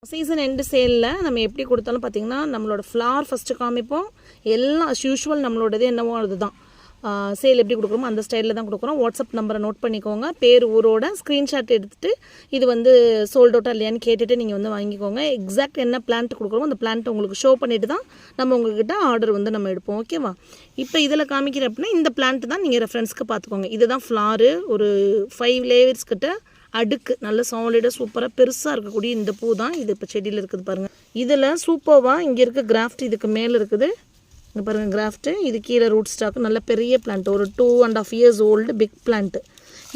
Season end சேலில் நம்ம எப்படி கொடுத்தாலும் பார்த்திங்கன்னா நம்மளோட ஃப்ளார் ஃபஸ்ட்டு காமிப்போம். எல்லாம் யூஷுவல் நம்மளோடது என்னவோ அதுதான். சேல் எப்படி கொடுக்குறோமோ அந்த ஸ்டைலில் தான் கொடுக்குறோம். வாட்ஸ்அப் நம்பரை நோட் பண்ணிக்கோங்க. பேர் ஊரோட ஸ்க்ரீன்ஷாட் எடுத்துகிட்டு இது வந்து சோல்ட் அவுட்டா இல்லையான்னு கேட்டுட்டு நீங்கள் வந்து வாங்கிக்கோங்க. எக்ஸாக்ட் என்ன பிளான்ட் கொடுக்குறோமோ அந்த பிளான்ட் உங்களுக்கு ஷோ பண்ணிவிட்டு தான் நம்ம உங்கள்கிட்ட ஆர்டர் வந்து நம்ம எடுப்போம். ஓகேவா? இப்போ இதில் காமிக்கிற அப்படின்னா இந்த பிளான்ட் தான் நீங்கள் ரெஃபரன்ஸ்க்கு பார்த்துக்கோங்க. இதுதான் ஃப்ளாரு. ஒரு 5 லேயர்ஸ் கிட்ட அடுக்கு நல்ல சாலிடாக சூப்பராக பெருசாக இருக்கக்கூடிய இந்த பூ தான் இது. இப்போ செடியில் இருக்குது பாருங்கள். இதில் சூப்பராக இங்கே இருக்க கிராஃப்ட் இதுக்கு மேலே இருக்குது. இங்கே பாருங்கள் கிராஃப்ட்டு. இது கீழே ரூட் ஸ்டாக்கு நல்ல பெரிய பிளான்ட். ஒரு 2.5 years ஓல்டு பிக் பிளான்ட்டு.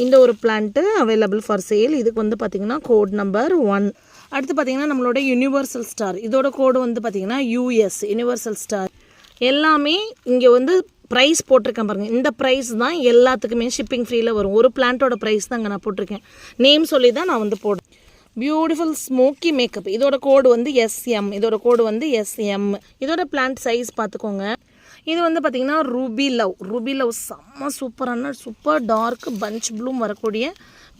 இந்த ஒரு பிளான்ட்டு அவைலபிள் ஃபார் சேல். இதுக்கு வந்து பார்த்திங்கன்னா கோட் நம்பர் 1. அடுத்து பார்த்திங்கன்னா நம்மளோட யூனிவர்சல் ஸ்டார். இதோட கோடு வந்து பார்த்திங்கன்னா US யூனிவர்சல் ஸ்டார். எல்லாமே இங்கே வந்து ப்ரைஸ் போட்டிருக்கேன் பாருங்கள். இந்த ப்ரைஸ் தான் எல்லாத்துக்குமே ஷிப்பிங் ஃப்ரீயில் வரும். ஒரு பிளான்ட்டோட ப்ரைஸ் தான் அங்கே நான் போட்டிருக்கேன். நேம் சொல்லி தான் நான் வந்து போடுறேன். Beautiful smoky makeup. இதோட கோடு வந்து SM. இதோட கோடு வந்து SM. இதோட பிளான்ட் சைஸ் பார்த்துக்கோங்க. இது வந்து பார்த்திங்கன்னா ரூபி லவ் செம்ம சூப்பரான சூப்பர் டார்க் பஞ்ச் ப்ளூம் வரக்கூடிய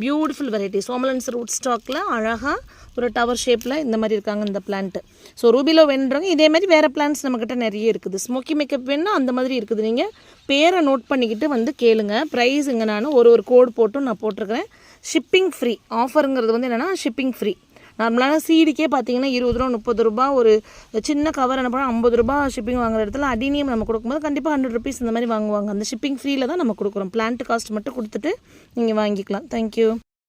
பியூட்டிஃபுல் வெரைட்டி. சோமலன்ஸ் ரூட் ஸ்டாக்கில் அழகாக ஒரு டவர் ஷேப்பில் இந்த மாதிரி இருக்காங்க இந்த பிளான்ட்டு. ஸோ ரூபி லவ் வேணுறவங்க இதே மாதிரி வேறு பிளான்ட்ஸ் நம்மக்கிட்ட நிறைய இருக்குது. ஸ்மோக்கி மேக்கப் வேணுன்னா அந்த மாதிரி இருக்குது. நீங்கள் பேரை நோட் பண்ணிக்கிட்டு வந்து கேளுங்க. ப்ரைஸ் இங்கே நான் ஒரு கோடு போட்டும் நான் போட்டிருக்கிறேன். ஷிப்பிங் ஃப்ரீ ஆஃபருங்கிறது வந்து என்னென்னா ஷிப்பிங் ஃப்ரீ. நார்மலான சீடிக்கே பார்த்தீங்கன்னா 20 ரூபா 30 ரூபா. ஒரு சின்ன கவர் என்ன பண்ணால் 50 ரூபா ஷிப்பிங் வாங்குற இடத்துல அடினியம் நம்ம கொடுக்கும்போது கண்டிப்பாக 100 rupees இந்த மாதிரி வாங்குவாங்க. அந்த ஷிப்பிங் ஃப்ரீயில் தான் நம்ம கொடுக்குறோம். பிளான்ட் காஸ்ட் மட்டும் கொடுத்துட்டு நீங்கள் வாங்கிக்கலாம். தேங்க்யூ.